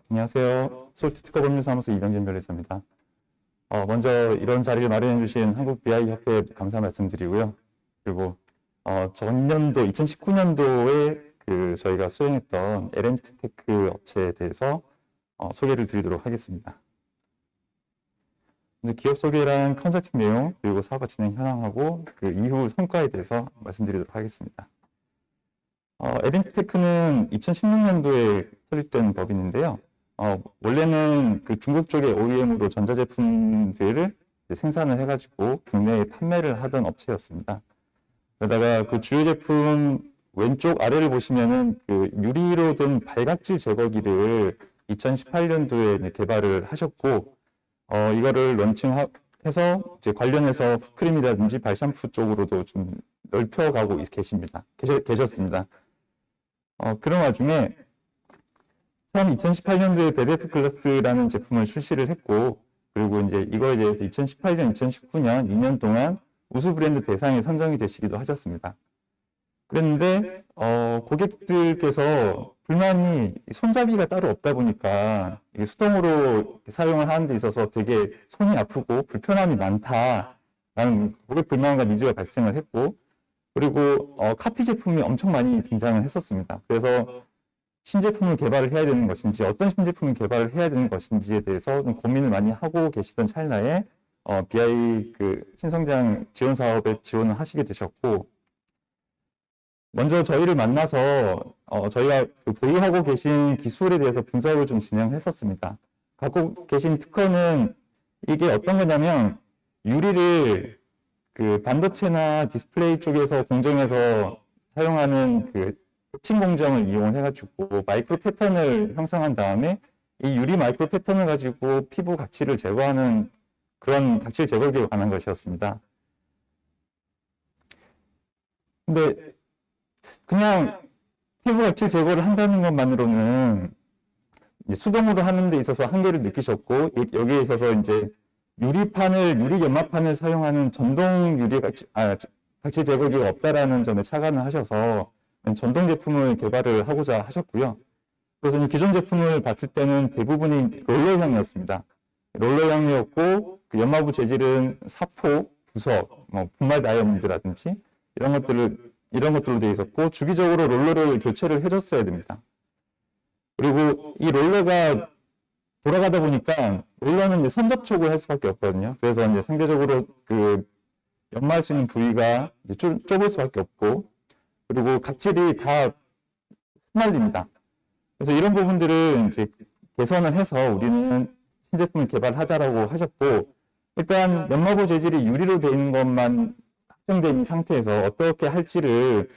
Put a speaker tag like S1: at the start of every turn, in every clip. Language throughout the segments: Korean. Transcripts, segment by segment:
S1: 안녕하세요. 서울시 특허법률사무소 이병진 변리사입니다. 먼저 이런 자리를 마련해 주신 한국 BI 협회에 감사 말씀드리고요. 그리고 전년도 2019년도에 저희가 수행했던 LMT테크 업체에 대해서 소개를 드리도록 하겠습니다. 이제 기업 소개랑 컨설팅 내용, 그리고 사업 진행 현황하고 그 이후 성과에 대해서 말씀드리도록 하겠습니다. LMT테크는 2016년도에 설립된 법인인데요. 원래는 그 중국 쪽의 OEM으로 전자제품들을 생산을 해가지고 국내에 판매를 하던 업체였습니다. 그러다가 그 주요 제품 왼쪽 아래를 보시면은 그 유리로 된 발각질 제거기를 2018년도에 개발을 하셨고, 이거를 런칭해서 이제 관련해서 푸크림이라든지 발샴푸 쪽으로도 좀 넓혀가고 계셨습니다. 그런 와중에 처음 2018년도에 베데프 글라스라는 제품을 출시를 했고, 그리고 이제 이거에 대해서 2018년, 2019년 2년 동안 우수 브랜드 대상에 선정이 되시기도 하셨습니다. 그랬는데 고객들께서 불만이 손잡이가 따로 없다 보니까 이게 수동으로 사용을 하는 데 있어서 되게 손이 아프고 불편함이 많다라는 고객 불만과 니즈가 발생을 했고, 그리고 카피 제품이 엄청 많이 등장을 했었습니다. 그래서 신제품을 개발을 해야 되는 것인지, 어떤 신제품을 개발을 해야 되는 것인지에 대해서 좀 고민을 많이 하고 계시던 찰나에 BI 신성장 지원 사업에 지원을 하시게 되셨고, 먼저 저희를 만나서 저희가 보유하고 계신 기술에 대해서 분석을 좀 진행했었습니다. 갖고 계신 특허는 이게 어떤 거냐면, 유리를 그 반도체나 디스플레이 쪽에서 공정에서 사용하는 해칭 공정을 이용해가지고 마이크로 패턴을 형성한 다음에 이 유리 마이크로 패턴을 가지고 피부 각질을 제거하는 그런 각질 제거기에 관한 것이었습니다. 근데 그냥 피부 각질 제거를 한다는 것만으로는 수동으로 하는 데 있어서 한계를 느끼셨고, 여기에 있어서 이제 유리 연마판을 사용하는 전동 각질 제거기가 없다라는 점에 착안을 하셔서 전동 제품을 개발을 하고자 하셨고요. 그래서 이 기존 제품을 봤을 때는 대부분이 롤러형이었습니다. 롤러형이었고, 그 연마부 재질은 사포, 부석, 분말 다이아몬드라든지 이런 것들로 되어 있었고, 주기적으로 롤러를 교체를 해줬어야 됩니다. 그리고 이 롤러가 돌아가다 보니까 롤러는 이제 선접촉을 할 수밖에 없거든요. 그래서 이제 상대적으로 연마할 수 있는 부위가 이제 좁을 수밖에 없고, 그리고 각질이 다 흩날립니다. 그래서 이런 부분들을 이제 개선을 해서 우리는 신제품을 개발하자라고 하셨고, 일단 연마부 재질이 유리로 되어 있는 것만 확정된 상태에서 어떻게 할지를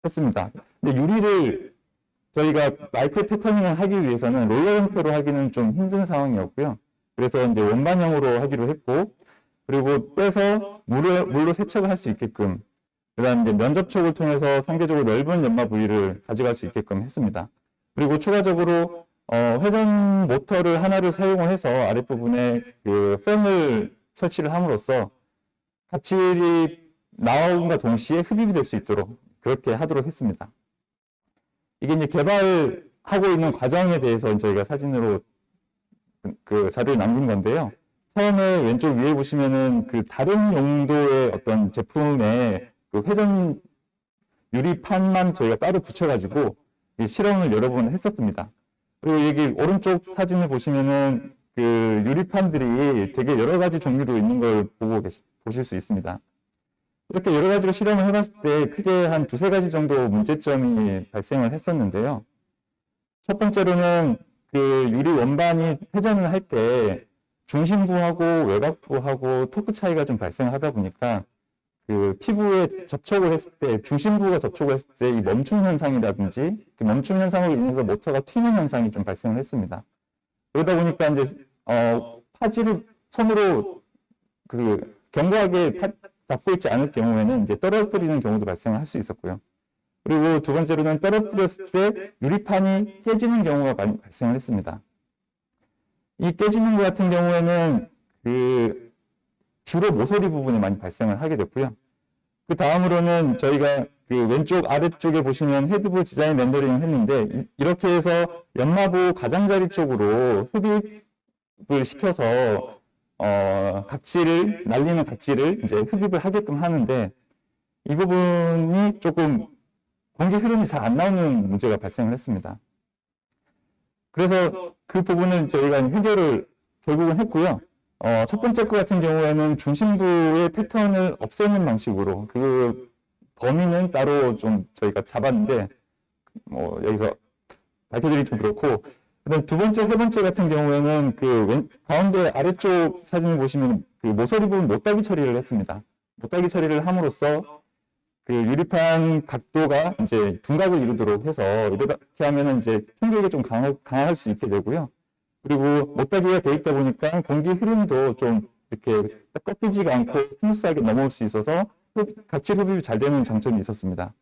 S1: 했습니다. 근데 유리를 저희가 마이크로 패터닝을 하기 위해서는 롤러 형태로 하기는 좀 힘든 상황이었고요. 그래서 이제 원반형으로 하기로 했고, 그리고 빼서 물로 세척을 할 수 있게끔, 그다음 이제 면접촉을 통해서 상대적으로 넓은 연마 부위를 가져갈 수 있게끔 했습니다. 그리고 추가적으로 회전 모터를 하나를 사용을 해서 아랫부분에 팬을 설치를 함으로써 각질이 나옴과 동시에 흡입이 될 수 있도록 그렇게 하도록 했습니다. 이게 이제 개발하고 있는 과정에 대해서 저희가 사진으로 자료를 남긴 건데요. 처음에 왼쪽 위에 보시면은 다른 용도의 어떤 제품에 회전 유리판만 저희가 따로 붙여가지고 실험을 여러 번 했었습니다. 그리고 여기 오른쪽 사진을 보시면은 유리판들이 되게 여러 가지 종류로 있는 걸 보실 수 있습니다. 이렇게 여러 가지로 실험을 해봤을 때 크게 한 두세 가지 정도 문제점이 발생을 했었는데요. 첫 번째로는 유리 원반이 회전을 할 때 중심부하고 외곽부하고 토크 차이가 좀 발생을 하다 보니까 피부에 접촉을 했을 때, 중심부가 접촉을 했을 때 이 멈춤 현상이라든지 멈춤 현상으로 인해서 모터가 튀는 현상이 좀 발생을 했습니다. 그러다 보니까 이제 파지를 손으로 견고하게 잡고 있지 않을 경우에는 이제 떨어뜨리는 경우도 발생을 할 수 있었고요. 그리고 두 번째로는 떨어뜨렸을 때 유리판이 깨지는 경우가 많이 발생을 했습니다. 이 깨지는 것 같은 경우에는 주로 모서리 부분에 많이 발생을 하게 됐고요. 그 다음으로는 저희가 그 왼쪽 아래쪽에 보시면 헤드부 디자인 렌더링을 했는데 이렇게 해서 연마부 가장자리 쪽으로 흡입을 시켜서 각질을 날리는 각질을 이제 흡입을 하게끔 하는데 이 부분이 조금 공기 흐름이 잘 안 나오는 문제가 발생을 했습니다. 그래서 그 부분은 저희가 해결을 결국은 했고요. 첫 번째 거 같은 경우에는 중심부의 패턴을 없애는 방식으로 그 범위는 따로 좀 저희가 잡았는데 여기서 밝혀드리기 좀 그렇고, 그다음 두 번째, 세 번째 같은 경우에는 그 가운데 아래쪽 사진을 보시면 그 모서리 부분 못따기 처리를 했습니다. 못따기 처리를 함으로써 그 유리판 각도가 이제 둔각을 이루도록 해서 이렇게 하면은 이제 충격이 좀 강할 수 있게 되고요. 그리고 못따기가 되어 있다 보니까 공기 흐름도 좀 이렇게 꺾이지가 않고 스무스하게 넘어올 수 있어서 각질 흡입이 잘 되는 장점이 있었습니다.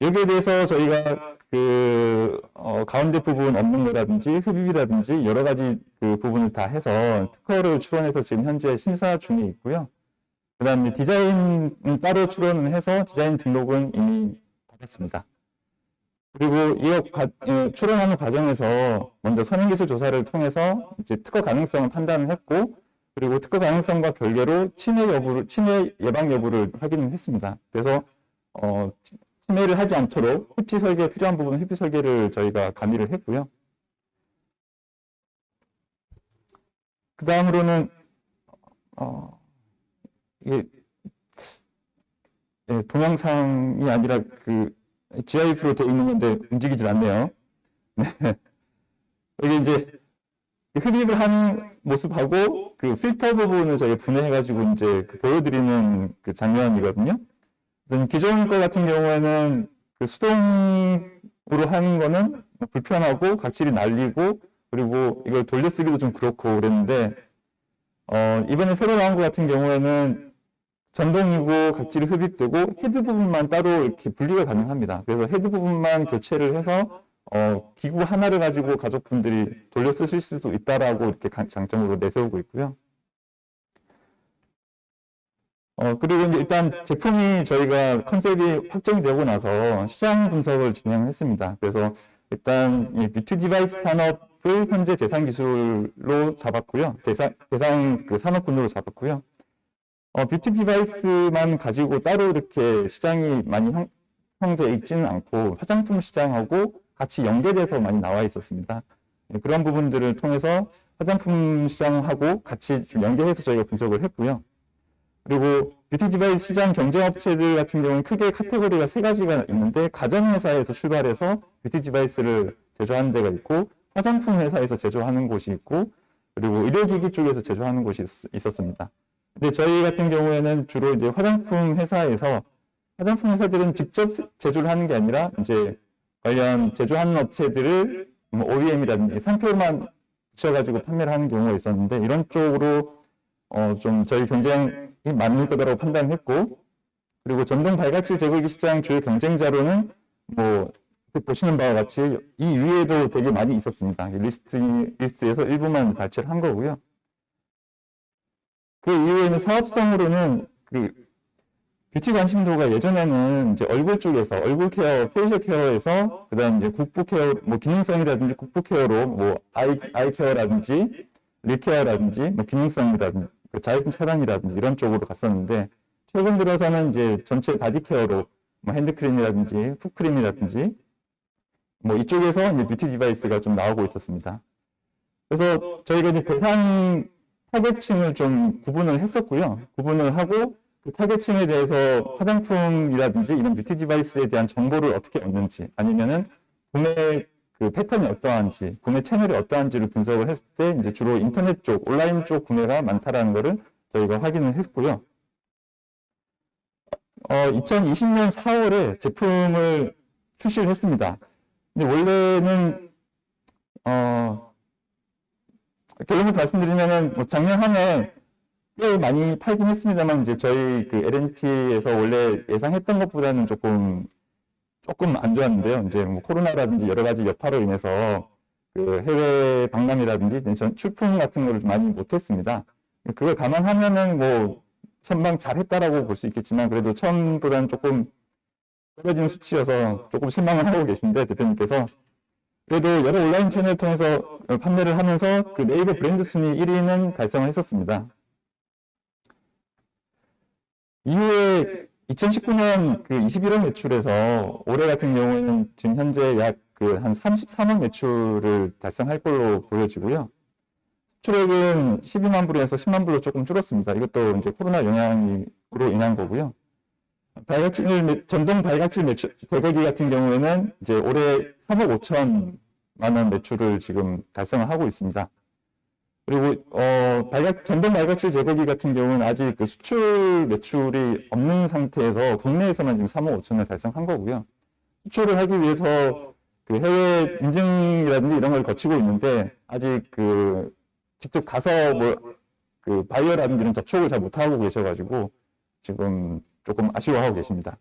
S1: 여기에 대해서 저희가 그 가운데 부분 없는 거라든지 흡입이라든지 여러 가지 그 부분을 다 해서 특허를 출원해서 지금 현재 심사 중에 있고요. 그 다음에 디자인은 따로 출원을 해서 디자인 등록은 이미 받았습니다. 그리고 이 출원하는 과정에서 먼저 선행기술 조사를 통해서 이제 특허 가능성을 판단을 했고, 그리고 특허 가능성과 별개로 침해 예방 여부를 확인을 했습니다. 그래서 침해를 하지 않도록 회피 설계에 필요한 부분은 회피 설계를 저희가 가미를 했고요. 그 다음으로는 이게 동영상이 아니라 그 GIF로 되어 있는 건데 움직이질 않네요. 네. 여기 이제 흡입을 하는 모습하고 그 필터 부분을 저희 분해해가지고 이제 보여드리는 그 장면이거든요. 기존 거 같은 경우에는 그 수동으로 하는 거는 불편하고 각질이 날리고 그리고 이걸 돌려쓰기도 좀 그렇고 그랬는데 이번에 새로 나온 거 같은 경우에는 전동이고 각질이 흡입되고 헤드 부분만 따로 이렇게 분리가 가능합니다. 그래서 헤드 부분만 교체를 해서 기구 하나를 가지고 가족분들이 돌려 쓰실 수도 있다라고 이렇게 장점으로 내세우고 있고요. 그리고 이제 일단 제품이 저희가 컨셉이 확정이 되고 나서 시장 분석을 진행했습니다. 그래서 일단 이 뷰티 디바이스 산업을 현재 대상 기술로 잡았고요. 대상 그 산업군으로 잡았고요. 뷰티 디바이스만 가지고 따로 이렇게 시장이 많이 형성되어 있지는 않고 화장품 시장하고 같이 연결해서 많이 나와 있었습니다. 그런 부분들을 통해서 화장품 시장하고 같이 연결해서 저희가 분석을 했고요. 그리고 뷰티 디바이스 시장 경쟁업체들 같은 경우는 크게 카테고리가 세 가지가 있는데, 가전회사에서 출발해서 뷰티 디바이스를 제조하는 데가 있고, 화장품 회사에서 제조하는 곳이 있고, 그리고 의료기기 쪽에서 제조하는 곳이 있었습니다. 근데 저희 같은 경우에는 주로 이제 화장품 회사들은 직접 제조를 하는 게 아니라 이제 관련 제조하는 업체들을 OEM이라든지 상표만 붙여가지고 판매를 하는 경우가 있었는데, 이런 쪽으로 좀 저희 경쟁이 많을 거다라고 판단했고, 그리고 전동 발각질 제거기 시장 주요 경쟁자로는 보시는 바와 같이 이 위에도 되게 많이 있었습니다. 리스트에서 일부만 발췌를 한 거고요. 그 이후에는 사업성으로는 그 뷰티 관심도가 예전에는 이제 얼굴 쪽에서 얼굴 케어, 페이셜 케어에서 그다음 이제 국부 케어, 기능성이라든지 국부 케어로 아이 케어라든지 립 케어라든지 기능성이라든지 자외선 차단이라든지 이런 쪽으로 갔었는데, 최근 들어서는 이제 전체 바디 케어로 핸드크림이라든지 풋크림이라든지 이쪽에서 이제 뷰티 디바이스가 좀 나오고 있었습니다. 그래서 저희가 이제 대상 타겟층을 좀 구분을 했었고요. 구분을 하고 그 타겟층에 대해서 화장품이라든지 이런 뷰티 디바이스에 대한 정보를 어떻게 얻는지, 아니면은 구매 그 패턴이 어떠한지, 구매 채널이 어떠한지를 분석을 했을 때 이제 주로 인터넷 쪽, 온라인 쪽 구매가 많다라는 것을 저희가 확인을 했고요. 2020년 4월에 제품을 출시를 했습니다. 근데 원래는 결론을 말씀드리면은 작년 한 해 꽤 많이 팔긴 했습니다만, 이제 저희 그 LNT에서 원래 예상했던 것보다는 조금 안 좋았는데요. 이제 코로나라든지 여러 가지 여파로 인해서 그 해외 박람회라든지 출품 같은 거를 많이 못했습니다. 그걸 감안하면은 전망 잘했다라고 볼 수 있겠지만 그래도 처음보다는 조금 떨어지는 수치여서 조금 실망을 하고 계신데 대표님께서 그래도 여러 온라인 채널을 통해서 판매를 하면서 그 네이버 브랜드 순위 1위는 달성을 했었습니다. 이후에 2019년 그 21억 매출에서 올해 같은 경우에는 지금 현재 약 그 한 33억 매출을 달성할 걸로 보여지고요. 수출액은 12만 불에서 10만 불로 조금 줄었습니다. 이것도 이제 코로나 영향으로 인한 거고요. 전동 발각질 매출, 제거기 같은 경우에는 이제 올해 3억 5천만 원 매출을 지금 달성을 하고 있습니다. 그리고, 전동 발각질 제거기 같은 경우는 아직 그 수출 매출이 없는 상태에서 국내에서만 지금 3억 5천을 달성한 거고요. 수출을 하기 위해서 그 해외 인증이라든지 이런 걸 거치고 있는데 아직 그 직접 가서 뭐 그 바이어라든지 이런 접촉을 잘 못하고 계셔가지고 지금 조금 아쉬워하고 계십니다.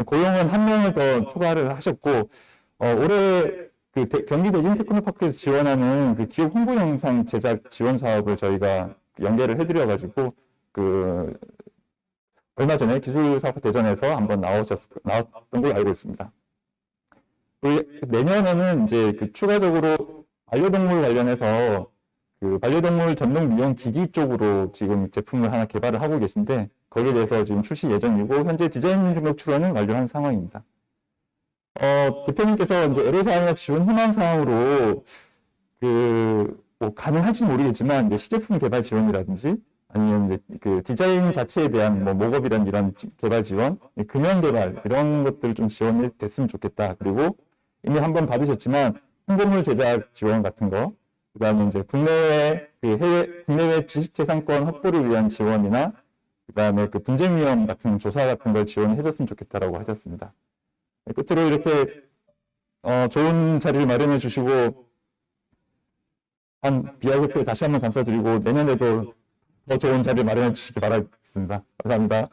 S1: 고용은 1명을 더 추가를 하셨고, 올해 그 경기 대진 테크노파크에서 지원하는 그 기업 홍보 영상 제작 지원 사업을 저희가 연계를 해드려가지고, 그, 얼마 전에 기술사업 대전에서 한번 나왔던 걸로 알고 있습니다. 내년에는 이제 그 추가적으로 반려동물 관련해서 그 반려동물 전동 미용 기기 쪽으로 지금 제품을 하나 개발을 하고 계신데 거기에 대해서 지금 출시 예정이고 현재 디자인 등록 출원은 완료한 상황입니다. 대표님께서 이제 애로사항이나 지원 희망 사항으로 뭐 가능할지 모르겠지만 이제 시제품 개발 지원이라든지 아니면 이제 그 디자인 자체에 대한 뭐 목업이란 이런 개발 지원, 금연 개발 이런 것들 좀 지원이 됐으면 좋겠다. 그리고 이미 한번 받으셨지만 홍보물 제작 지원 같은 거, 그다음에 이제 국내외 지식재산권 확보를 위한 지원이나 그다음에 그 분쟁 위험 같은 조사 같은 걸 지원해 줬으면 좋겠다라고 하셨습니다. 끝으로 이렇게 좋은 자리를 마련해 주시고 한 비아그룹에 다시 한번 감사드리고 내년에도 더 좋은 자리를 마련해 주시기 바라겠습니다. 감사합니다.